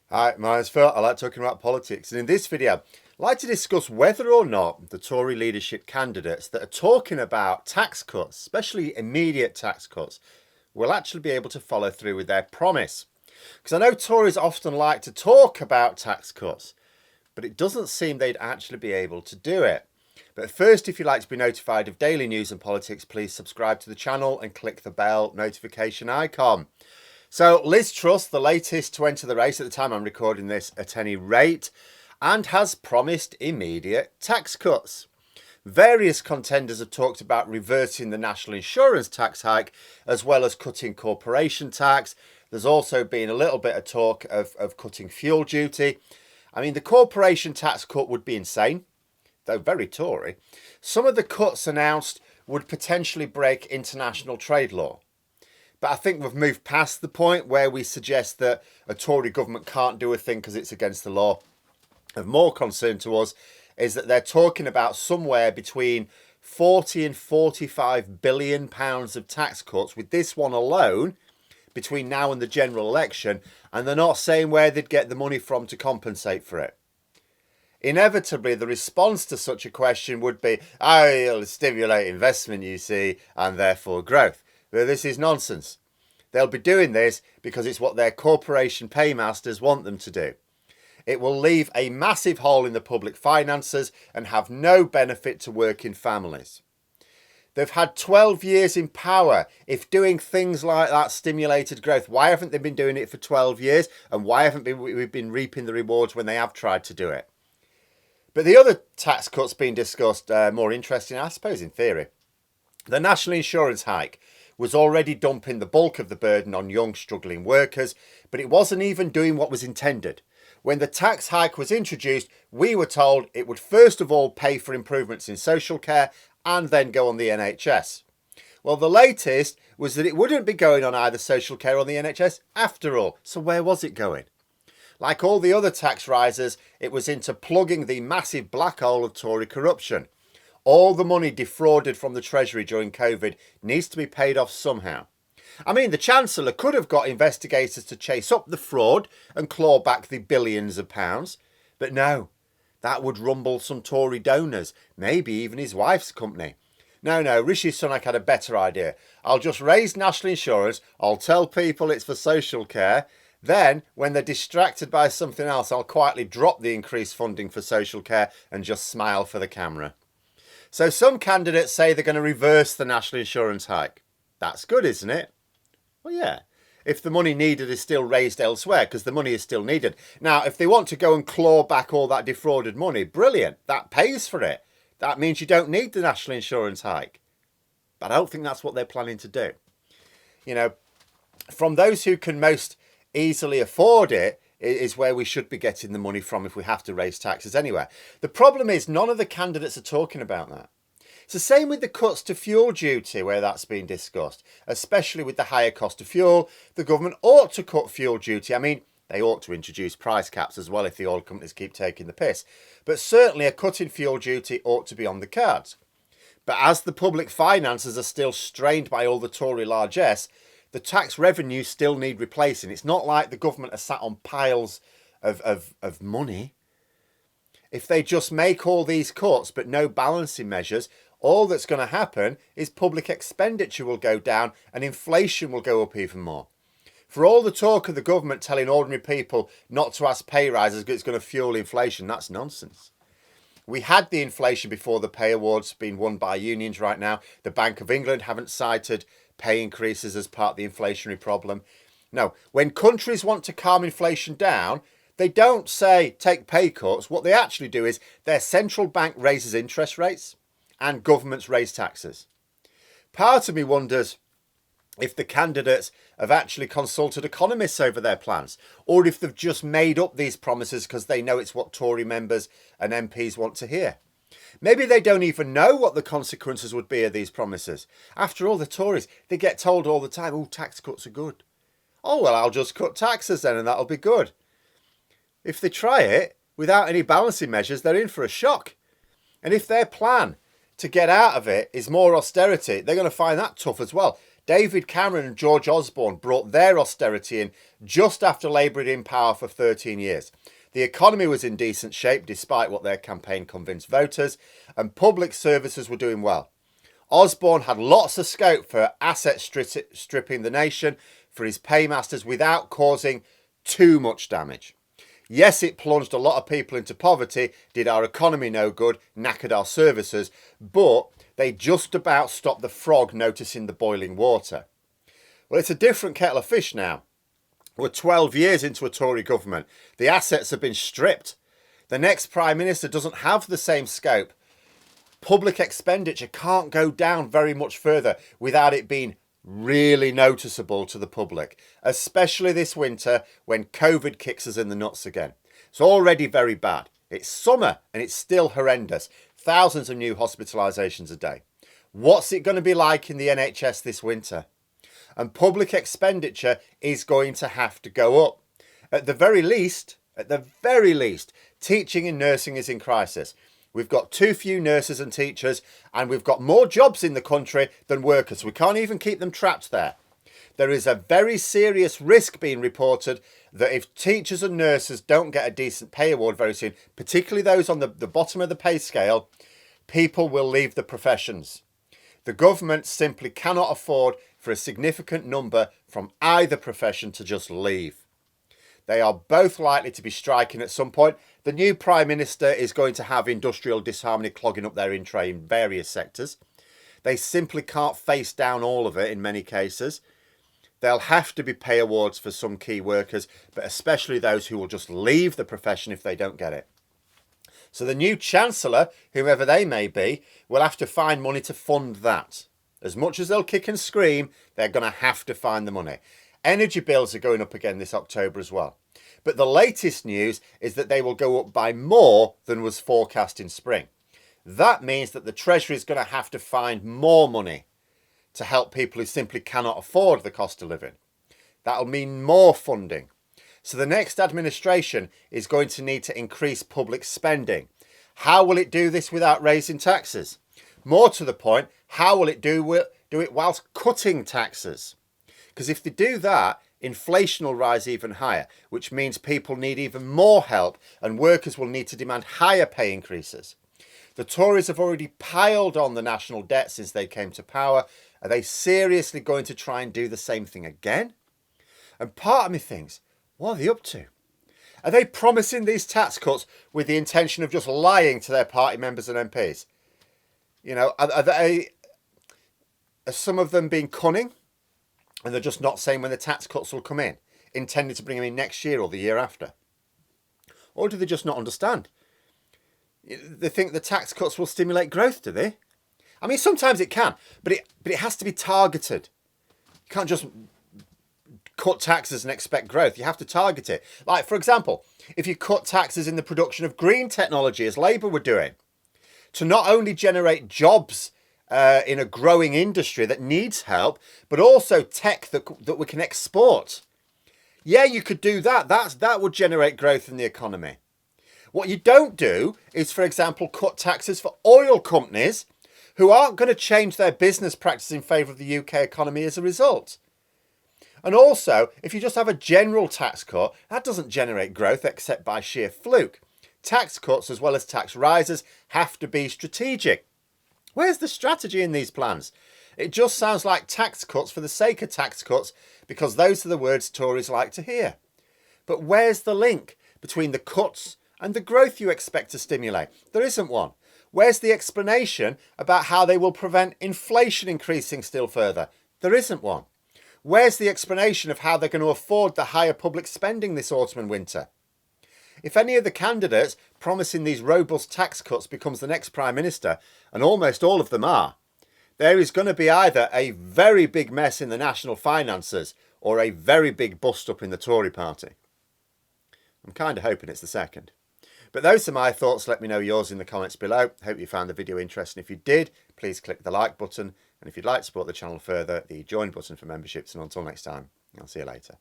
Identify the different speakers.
Speaker 1: Hi, my name's Phil. I like talking about politics. And in this video, I'd like to discuss whether or not the Tory leadership candidates that are talking about tax cuts, especially immediate tax cuts, will actually be able to follow through with their promise. Because I know Tories often like to talk about tax cuts, but it doesn't seem they'd actually be able to do it. But first, if you'd like to be notified of daily news and politics, please subscribe to the channel and click the bell notification icon. So Liz Truss, the latest to enter the race at the time I'm recording this at any rate, and has promised immediate tax cuts. Various contenders have talked about reversing the national insurance tax hike as well as cutting corporation tax. There's also been a little bit of talk of cutting fuel duty. I mean, the corporation tax cut would be insane, though very Tory. Some of the cuts announced would potentially break international trade law. But I think we've moved past the point where we suggest that a Tory government can't do a thing because it's against the law. Of more concern to us is that they're talking about somewhere between 40 and 45 billion pounds of tax cuts with this one alone between now and the general election, and they're not saying where they'd get the money from to compensate for it. Inevitably, the response to such a question would be, oh, it'll stimulate investment, you see, and therefore growth. But this is nonsense. They'll be doing this because it's what their corporation paymasters want them to do. It will leave a massive hole in the public finances and have no benefit to working families. They've had 12 years in power. If doing things like that stimulated growth, why haven't they been doing it for 12 years? And why haven't we been reaping the rewards when they have tried to do it? But the other tax cuts being discussed, more interesting, I suppose, in theory. The national insurance hike was already dumping the bulk of the burden on young struggling workers, but it wasn't even doing what was intended. When the tax hike was introduced, we were told it would first of all pay for improvements in social care and then go on the NHS. Well, the latest was that it wouldn't be going on either social care or the NHS after all. So where was it going? Like all the other tax rises, it was into plugging the massive black hole of Tory corruption. All the money defrauded from the Treasury during COVID needs to be paid off somehow. I mean, the Chancellor could have got investigators to chase up the fraud and claw back the billions of pounds. But no, that would rumble some Tory donors, maybe even his wife's company. No, Rishi Sunak had a better idea. I'll just raise national insurance, I'll tell people it's for social care. Then, when they're distracted by something else, I'll quietly drop the increased funding for social care and just smile for the camera. So some candidates say they're going to reverse the national insurance hike. That's good, isn't it? Well, yeah, if the money needed is still raised elsewhere, because the money is still needed. Now, if they want to go and claw back all that defrauded money, brilliant. That pays for it. That means you don't need the national insurance hike. But I don't think that's what they're planning to do. You know, from those who can most easily afford it, is where we should be getting the money from if we have to raise taxes anywhere. The problem is none of the candidates are talking about that. It's the same with the cuts to fuel duty where that's been discussed, especially with the higher cost of fuel. The government ought to cut fuel duty. I mean, they ought to introduce price caps as well if the oil companies keep taking the piss. But certainly a cut in fuel duty ought to be on the cards. But as the public finances are still strained by all the Tory largesse, the tax revenues still need replacing. It's not like the government are sat on piles of money. If they just make all these cuts but no balancing measures, all that's going to happen is public expenditure will go down and inflation will go up even more. For all the talk of the government telling ordinary people not to ask pay rises because it's going to fuel inflation, that's nonsense. We had the inflation before the pay awards being won by unions right now. The Bank of England haven't cited pay increases as part of the inflationary problem. No, when countries want to calm inflation down, they don't say take pay cuts. What they actually do is their central bank raises interest rates and governments raise taxes. Part of me wonders if the candidates have actually consulted economists over their plans, or if they've just made up these promises because they know it's what Tory members and MPs want to hear. Maybe they don't even know what the consequences would be of these promises. After all, the Tories, they get told all the time, oh, tax cuts are good. Oh, well, I'll just cut taxes then and that'll be good. If they try it without any balancing measures, they're in for a shock. And if their plan to get out of it is more austerity, they're going to find that tough as well. David Cameron and George Osborne brought their austerity in just after Labour had been in power for 13 years. The economy was in decent shape despite what their campaign convinced voters, and public services were doing well. Osborne had lots of scope for asset stripping the nation for his paymasters without causing too much damage. Yes, it plunged a lot of people into poverty, did our economy no good, knackered our services, but they just about stopped the frog noticing the boiling water. Well, it's a different kettle of fish now. We're 12 years into a Tory government. The assets have been stripped. The next Prime Minister doesn't have the same scope. Public expenditure can't go down very much further without it being really noticeable to the public, especially this winter when COVID kicks us in the nuts again. It's already very bad. It's summer and it's still horrendous. Thousands of new hospitalisations a day. What's it going to be like in the NHS this winter? And public expenditure is going to have to go up. At the very least, teaching and nursing is in crisis. We've got too few nurses and teachers, and we've got more jobs in the country than workers. We can't even keep them trapped there. There is a very serious risk being reported that if teachers and nurses don't get a decent pay award very soon, particularly those on the bottom of the pay scale, people will leave the professions. The government simply cannot afford for a significant number from either profession to just leave. They are both likely to be striking at some point. The new Prime Minister is going to have industrial disharmony clogging up their in-tray in various sectors. They simply can't face down all of it in many cases. There'll have to be pay awards for some key workers, but especially those who will just leave the profession if they don't get it. So the new Chancellor, whoever they may be, will have to find money to fund that. As much as they'll kick and scream, they're going to have to find the money. Energy bills are going up again this October as well. But the latest news is that they will go up by more than was forecast in spring. That means that the Treasury is going to have to find more money to help people who simply cannot afford the cost of living. That'll mean more funding. So the next administration is going to need to increase public spending. How will it do this without raising taxes? More to the point, how will it do it whilst cutting taxes? Because if they do that, inflation will rise even higher, which means people need even more help and workers will need to demand higher pay increases. The Tories have already piled on the national debt since they came to power. Are they seriously going to try and do the same thing again? And part of me thinks, what are they up to? Are they promising these tax cuts with the intention of just lying to their party members and MPs? You know, are some of them being cunning? And they're just not saying when the tax cuts will come in, intending to bring them in next year or the year after? Or do they just not understand? They think the tax cuts will stimulate growth, do they? I mean, sometimes it can, but it has to be targeted. You can't just cut taxes and expect growth. You have to target it. Like, for example, if you cut taxes in the production of green technology, as Labour were doing, to not only generate jobs in a growing industry that needs help, but also tech that we can export. Yeah, you could do that. That would generate growth in the economy. What you don't do is, for example, cut taxes for oil companies who aren't going to change their business practices in favour of the UK economy as a result. And also, if you just have a general tax cut, that doesn't generate growth except by sheer fluke. Tax cuts as well as tax rises have to be strategic. Where's the strategy in these plans? It just sounds like tax cuts for the sake of tax cuts because those are the words Tories like to hear. But where's the link between the cuts and the growth you expect to stimulate? There isn't one. Where's the explanation about how they will prevent inflation increasing still further? There isn't one. Where's the explanation of how they're going to afford the higher public spending this autumn and winter? If any of the candidates promising these robust tax cuts becomes the next Prime Minister, and almost all of them are, there is going to be either a very big mess in the national finances or a very big bust up in the Tory party. I'm kind of hoping it's the second. But those are my thoughts. Let me know yours in the comments below. Hope you found the video interesting. If you did, please click the like button. And if you'd like to support the channel further, the join button for memberships. And until next time, I'll see you later.